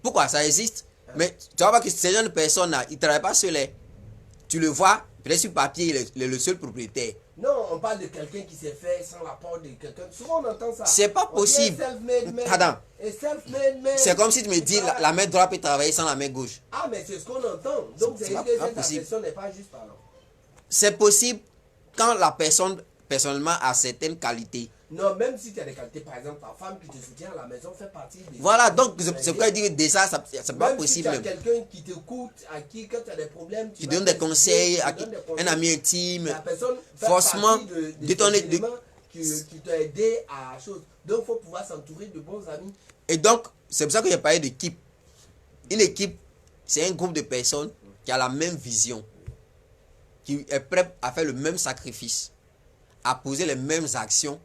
Pourquoi? Ça existe. Mais tu vas voir que ces jeunes personnes-là, ils ne travaillent pas seuls. Tu le vois, peut-être sur papier, il est le seul propriétaire. Non, on parle de quelqu'un qui s'est fait sans l'apport de quelqu'un. Souvent on entend ça. C'est pas On dit possible. un self-made man. Attends. Un self-made man. C'est comme si tu me dis la main droite peut travailler sans la main gauche. Ah, mais c'est ce qu'on entend. Donc C'est c'est pas que cette possible. personne n'est pas juste parlant. C'est possible quand la personne, personnellement, a certaines qualités. Non, même si tu as des qualités, par exemple, ta femme qui te soutient à la maison fait partie des... Voilà, donc c'est pourquoi je dis que déjà, c'est pas même possible. si tu as quelqu'un qui t'écoute, à qui, quand tu as des problèmes, Tu vas donnes des t'expliquer, conseils, tu à donnes qui- des conseils. un ami intime. La personne fait Forcément, partie de ces ton- de- éléments qui t'a aidé à chose. Donc, il faut pouvoir s'entourer de bons amis. Et donc, c'est pour ça que j'ai parlé d'équipe. Une équipe, c'est un groupe de personnes qui a la même vision, qui est prêt à faire le même sacrifice, à poser les mêmes actions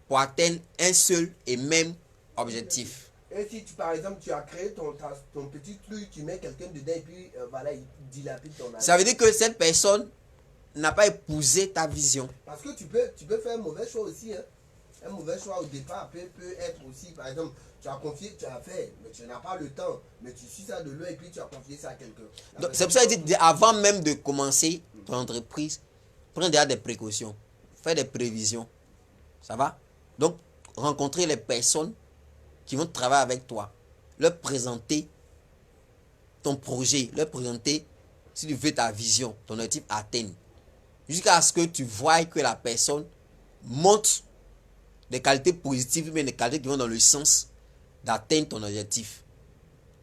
pour atteindre un seul et même objectif. Et si, par exemple, tu as créé ton petit truc, tu mets quelqu'un dedans et puis, voilà, il dilapide ton argent. Ça veut dire que cette personne n'a pas épousé ta vision. Parce que tu peux faire un mauvais choix aussi. Hein. Un mauvais choix au départ peut être aussi, par exemple, tu as confié, tu as fait, mais tu n'as pas le temps, mais tu suis ça de loin et puis tu as confié ça à quelqu'un. Donc, c'est pour ça que je dis, avant même de commencer ton entreprise, prends déjà des précautions, fais des prévisions. Ça va? Donc, rencontrer les personnes qui vont travailler avec toi, leur présenter ton projet, leur présenter, si tu veux, ta vision, ton objectif atteindre. Jusqu'à ce que tu vois que la personne montre des qualités positives, mais des qualités qui vont dans le sens d'atteindre ton objectif.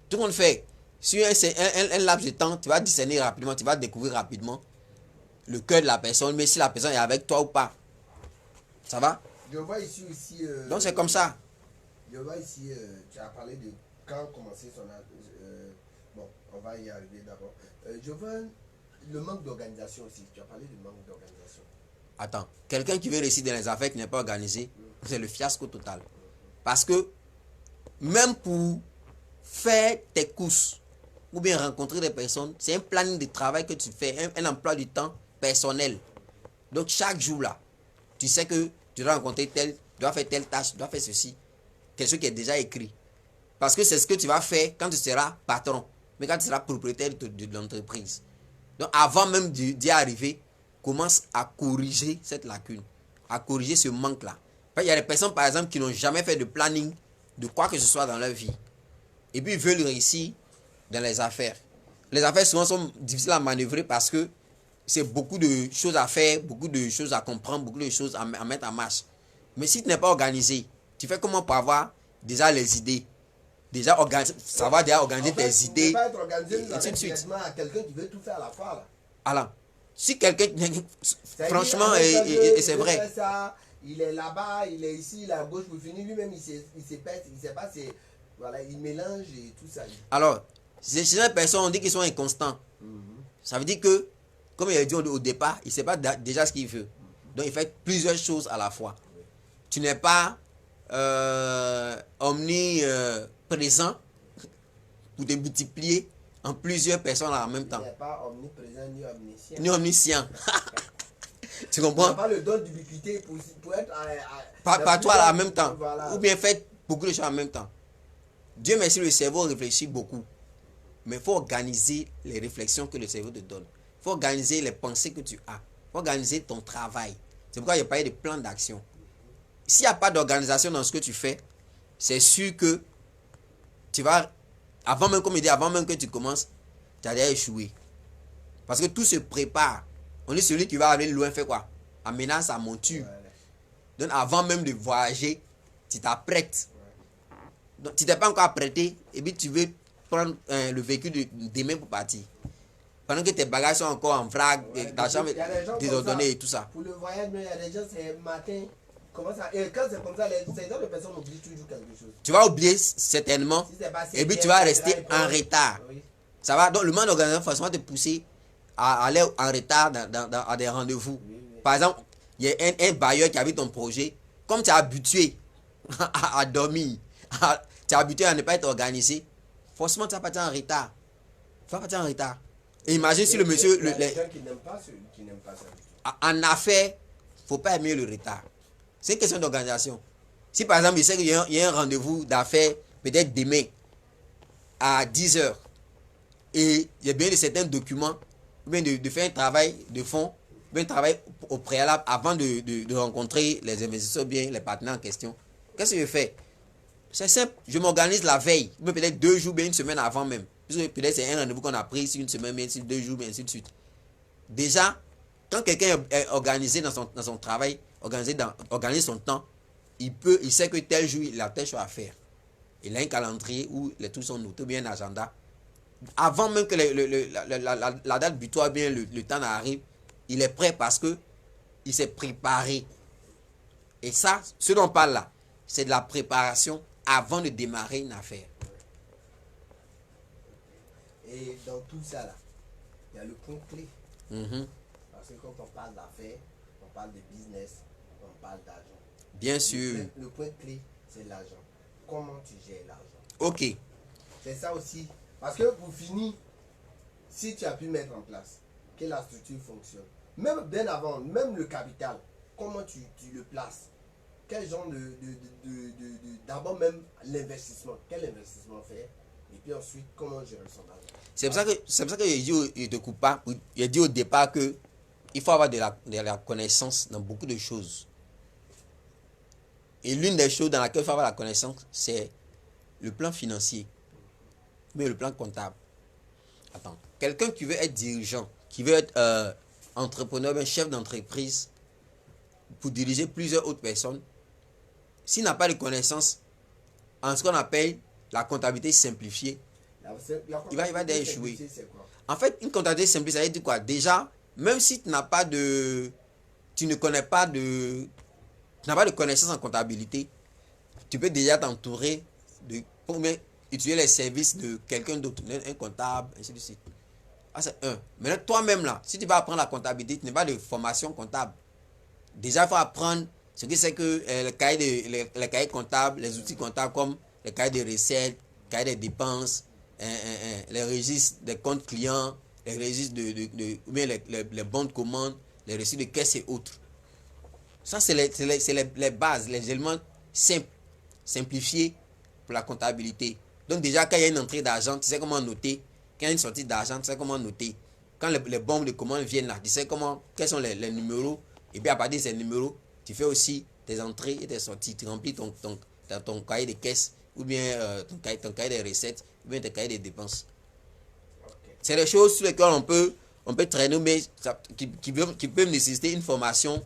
Tout le monde fait. Sur un laps de temps, tu vas discerner rapidement, tu vas découvrir rapidement le cœur de la personne, mais si la personne est avec toi ou pas. Ça va? Je vois ici aussi. Donc c'est comme ça. Je vois ici, tu as parlé de quand commencer son. Bon, on va y arriver d'abord. Je vois le manque d'organisation aussi. Tu as parlé du manque d'organisation. Attends, quelqu'un qui veut réussir dans les affaires qui n'est pas organisé, c'est le fiasco total. Parce que même pour faire tes courses ou bien rencontrer des personnes, c'est un planning de travail que tu fais, un emploi du temps personnel. Donc chaque jour là, tu sais que tu dois rencontrer tel, tu dois faire telle tâche, tu dois faire ceci. Quelque chose qui est déjà écrit. Parce que c'est ce que tu vas faire quand tu seras patron, mais quand tu seras propriétaire de l'entreprise. Donc avant même d'y arriver, commence à corriger cette lacune, à corriger ce manque-là. Il y a des personnes, par exemple, qui n'ont jamais fait de planning de quoi que ce soit dans leur vie. Et puis, ils veulent réussir dans les affaires. Les affaires, souvent, sont difficiles à manœuvrer parce que c'est beaucoup de choses à faire, beaucoup de choses à comprendre, beaucoup de choses à mettre en marche. Mais si tu n'es pas organisé, tu fais comment pour avoir déjà les idées? Déjà savoir déjà organiser tes idées. Ne pas être organisé, et ainsi de suite. à quelqu'un qui veut tout faire à la fois. Là. Alors, si quelqu'un, franchement, et c'est vrai. Ça, il est là-bas, il est ici, il est à gauche, pour finir lui-même, il sait pas, voilà, il mélange et tout ça. Alors, ces personnes, on dit qu'ils sont inconstants. Ça veut dire que, comme il a dit au départ, il ne sait pas déjà ce qu'il veut. Donc, il fait plusieurs choses à la fois. Tu n'es pas omniprésent pour te multiplier en plusieurs personnes en même temps. Il n'est pas omniprésent ni omniscient. Ni omniscient. Tu Il n'a comprends? pas le don d'ubiquité pour être Pas toi en même temps. Voilà. Ou bien faire beaucoup de choses en même temps. Dieu merci, le cerveau réfléchit beaucoup. Mais il faut organiser les réflexions que le cerveau te donne. Il faut organiser les pensées que tu as. Il faut organiser ton travail. C'est pourquoi il parlé de plan d'action. S'il n'y a pas d'organisation dans ce que tu fais, c'est sûr que tu vas, avant même, comme il dit, avant même que tu commences, tu as déjà échoué. Parce que tout se prépare. On dit celui qui va aller loin fait quoi? Amène sa monture. Donc avant même de voyager, tu t'apprêtes. Donc tu t'es pas encore apprêté et puis tu veux prendre le véhicule de demain pour partir. Pendant que tes bagages sont encore en vrac, ta chambre est désordonnée et tout ça. Pour le voyage, il y a des gens, c'est matin. Comment ça? Et quand c'est comme ça, ces gens de personnes oublient toujours quelque chose. Tu vas oublier certainement et puis tu vas rester en retard. Oui. Ça va? Donc le manque d'organisation forcément te pousser à aller en retard à des rendez-vous. Oui. Par exemple, il y a un bailleur qui a vu ton projet. Comme tu es habitué à dormir, tu es habitué à ne pas être organisé, forcément tu vas partir en retard. Tu vas partir en retard. Et imagine si le monsieur... Il y a des gens qui n'aiment pas ça. En affaires, il ne faut pas aimer le retard. C'est une question d'organisation. Si par exemple, il sait qu'il y a un rendez-vous d'affaires, peut-être demain, à 10h, et il y a bien de certains documents, bien de faire un travail de fond, bien un travail au préalable avant de rencontrer les investisseurs, bien les partenaires en question. Qu'est-ce que je fais? C'est simple, je m'organise la veille, peut-être 2 jours, bien une semaine avant même. Peut-être c'est un rendez-vous qu'on a pris sur une semaine, bien sur 2 jours, bien ainsi de suite. Déjà, quand quelqu'un est organisé dans son travail, organise son temps, il sait que tel jour, il a telle chose à faire. Il a un calendrier où les trucs sont notés, bien un agenda. Avant même que la date butoir, bien le temps arrive, il est prêt parce que il s'est préparé. Et ça, ce dont on parle là, c'est de la préparation avant de démarrer une affaire. Et dans tout ça là, il y a le point clé. Parce que quand on parle d'affaires, on parle de business, on parle d'argent. Bien sûr. Le point clé, c'est l'argent. Comment tu gères l'argent? Ok. C'est ça aussi. Parce que pour finir, si tu as pu mettre en place que la structure fonctionne, même bien avant, même le capital, comment tu le places? Quel genre d'abord même l'investissement, quel investissement faire? Et puis ensuite, comment gérer son argent? C'est pour ça que je te coupe pas. J'ai dit au départ que il faut avoir de la connaissance dans beaucoup de choses. Et l'une des choses dans laquelle il faut avoir la connaissance, c'est le plan financier, mais le plan comptable. Attends, quelqu'un qui veut être dirigeant, qui veut être entrepreneur, un chef d'entreprise, pour diriger plusieurs autres personnes, s'il n'a pas de connaissances en ce qu'on appelle la comptabilité simplifiée, il va échouer. En fait, une comptabilité simplifiée, ça veut dire quoi? Déjà, même si tu ne connais pas tu n'as pas de connaissances en comptabilité, tu peux déjà t'entourer pour utiliser les services de quelqu'un d'autre, un comptable, ainsi de suite. Ah, c'est un. Maintenant, toi-même là, si tu vas apprendre la comptabilité, tu n'as pas de formation comptable. Déjà, il faut apprendre ce que c'est que les cahiers comptables, les outils comptables comme les cahiers de recettes, les cahiers de dépenses, les registres des comptes clients, les registres ou bien les bons de commande, les reçus de caisse et autres. Ça, c'est les bases, les éléments simples, simplifiés pour la comptabilité. Donc déjà, quand il y a une entrée d'argent, tu sais comment noter. Quand il y a une sortie d'argent, tu sais comment noter. Quand les bons de commande viennent là, tu sais quels sont les numéros. Et puis à partir de ces numéros, tu fais aussi tes entrées et tes sorties. Tu remplis ton cahier de caisse, ou bien ton cahier de recettes, ou bien ton cahier de dépenses. Okay. C'est des choses sur lesquelles on peut traîner, mais qui peuvent nécessiter une formation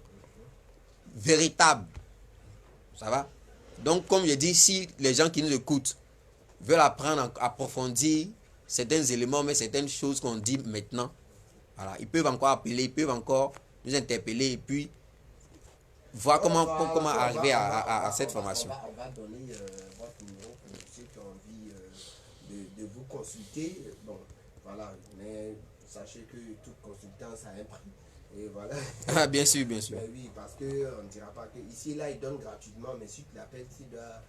véritable. Ça va? Donc, comme je dis, si les gens qui nous écoutent veulent apprendre à approfondir certains éléments, mais certaines choses qu'on dit maintenant, voilà, ils peuvent encore appeler, ils peuvent encore nous interpeller et puis voir comment arriver à cette formation. On va donner votre numéro pour ceux qui ont envie de vous consulter. Bon, voilà, mais sachez que toute consultance a un prix. Et voilà. Ah, bien sûr, bien sûr. Mais oui, parce qu'on ne dira pas que ici, là, ils donnent gratuitement, mais si tu l'appelles, si tu dois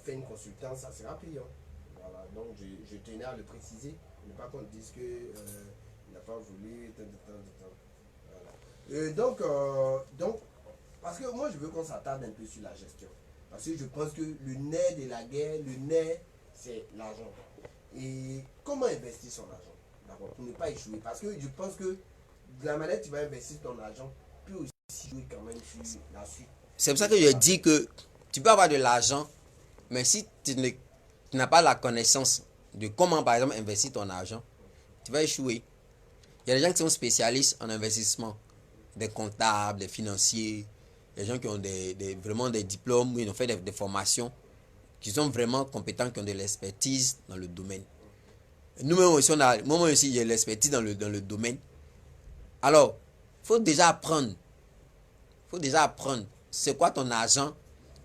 faire une consultance, ça sera payant. Voilà, donc je tenais à le préciser. Ne pas qu'on dise que il n'a pas voulu. Voilà. Donc, parce que moi, je veux qu'on s'attarde un peu sur la gestion. Parce que je pense que le nerf de la guerre, le nerf, c'est l'argent. Et comment investir son argent? D'abord, pour ne pas échouer. Parce que je pense que de la manière dont tu vas investir ton argent peut aussi jouer quand même sur la suite. C'est pour ça que je dis que tu peux avoir de l'argent, mais si tu n'as pas la connaissance de comment, par exemple, investir ton argent, tu vas échouer. Il y a des gens qui sont spécialistes en investissement, des comptables, des financiers, des gens qui ont vraiment des diplômes, ils ont fait des formations, qui sont vraiment compétents, qui ont de l'expertise dans le domaine. Nous-mêmes aussi, moi aussi, j'ai l'expertise dans le domaine. Alors, il faut déjà apprendre. C'est quoi ton argent?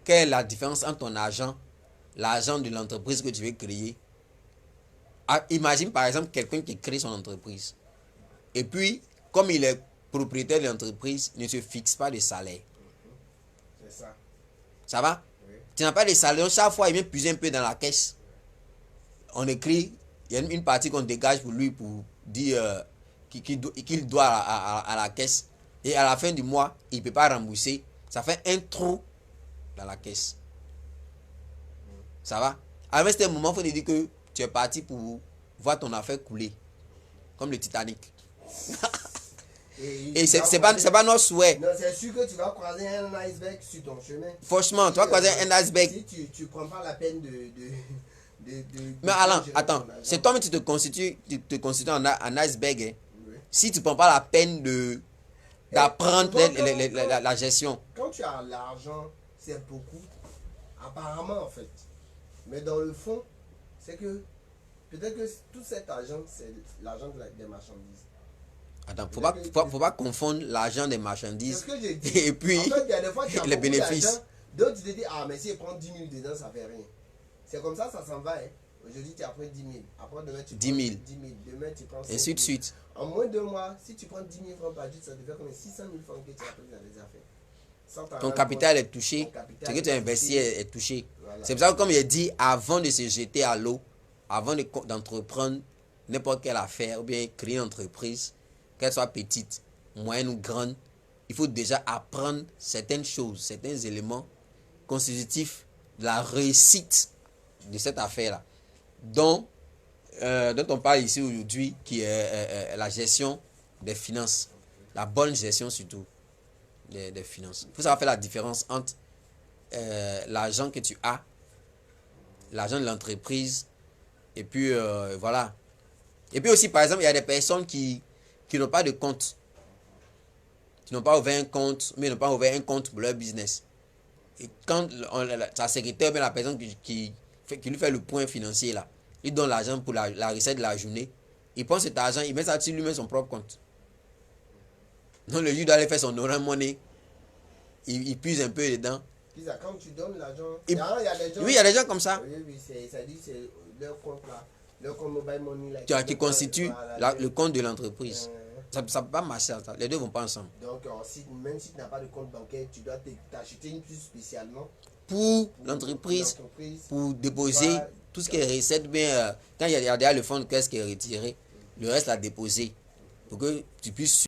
Quelle est la différence entre ton argent, l'argent de l'entreprise que tu veux créer? Imagine par exemple quelqu'un qui crée son entreprise. Et puis, comme il est propriétaire de l'entreprise, il ne se fixe pas de salaire. C'est ça. Ça va? Oui. Tu n'as pas de salaire. Chaque fois, il vient puiser un peu dans la caisse. On écrit, il y a une partie qu'on dégage pour lui pour dire qu'il doit à la caisse. Et à la fin du mois, il ne peut pas rembourser. Ça fait un trou dans la caisse. Ça va? À un certain moment, il faut dire que tu es parti pour voir ton affaire couler. Comme le Titanic. Et c'est pas notre souhait. Non, c'est sûr que tu vas croiser un iceberg sur ton chemin. Franchement, tu vas croiser un iceberg. Si tu prends pas la peine de Mais Alain, attends, ton argent. c'est toi-même tu te constitues en iceberg. Hein. Oui. Si tu prends pas la peine d'apprendre Quand- la gestion. Quand tu as l'argent, c'est beaucoup. Apparemment, en fait. Mais dans le fond, c'est que peut-être que tout cet argent, c'est l'argent des marchandises. Attends, faut pas confondre l'argent des C'est marchandises ce que j'ai dit. et puis En fait, il y a des fois, tu as les beaucoup bénéfices. d'argent, d'autres, tu te dis, ah, mais si je prends 10 000 dedans, ça fait rien. C'est comme ça s'en va. Hein. Aujourd'hui, tu as pris 10 000. Après, demain, tu 10 prends 000. 10 000. Demain, tu prends 5 000. Ainsi de suite. En moins de 2 mois, si tu prends 10 000 francs par jour, ça te fait comme 600 000 francs que tu as pris dans les affaires. Sans t'en Ton rendre capital compte, est touché. ton capital Ce que tu as est investi touché. est touché. Voilà. C'est pour ça que, comme il a dit, avant de se jeter à l'eau, avant d'entreprendre n'importe quelle affaire ou bien créer une entreprise, qu'elle soit petite, moyenne ou grande, il faut déjà apprendre certaines choses, certains éléments constitutifs de la réussite de cette affaire-là, dont on parle ici aujourd'hui, qui est la gestion des finances, la bonne gestion surtout des finances. Il faut savoir faire la différence entre l'argent que tu as, l'argent de l'entreprise, et puis voilà. Et puis aussi, par exemple, il y a des personnes qui n'ont pas de compte, qui n'ont pas ouvert un compte, mais n'ont pas ouvert un compte pour leur business. Et quand sa secrétaire, bien la personne qui lui fait le point financier là, il donne l'argent pour la recette de la journée, il prend cet argent, il met ça dessus lui-même son propre compte. Donc le jour doit aller faire son orange money, il puise un peu dedans. Quand tu donnes l'argent, Et- il y a des gens. Oui, il y a des gens comme ça Oui, ça dit c'est leur compte là. Leur compte mobile money là. qui constituent Voilà, le compte de l'entreprise. Ça ne peut pas marcher, ça. Les deux ne vont pas ensemble. Donc, même si tu n'as pas de compte bancaire, tu dois t'acheter une puce spécialement Pour l'entreprise, pour déposer tout ce qui est recette, bien, quand il y a déjà le fonds de caisse qui est retiré, le reste à déposer pour que tu puisses